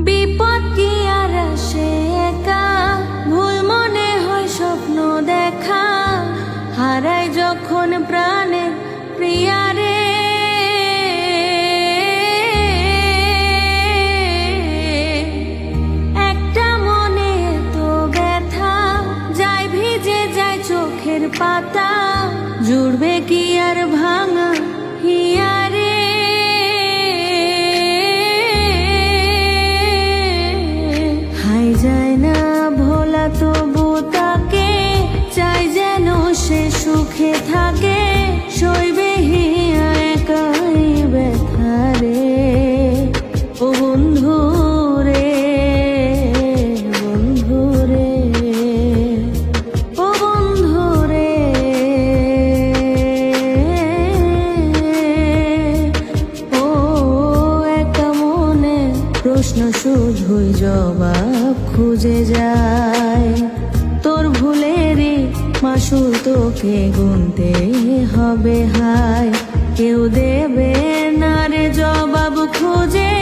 বিপদ কি আর আসে একা, ভুল মনে হয় স্বপ্ন দেখা, হারাই যখন প্রাণের প্রিয়ারে। একটা মনে তো ব্যথা, যায় ভিজে যায় চোখের পাতা, জুড়বে কি আর ভাঙা হিয়ারে। হাই যায় না ভোলা তবু তাকে, চাই যেন সে সুখে থাকে, সইবে হিয়া একাই ব্যথারে। ও বন্ধু রে, বন্ধু রে, ও বন্ধু রে, ও একা মনে প্রশ্ন শুধুই জবাব খুঁজে যায়। তোর ভুলেরই মাসুল তোকে গুনতে হবে হায়, কেউ দেবে না রে জবাব খুঁজে,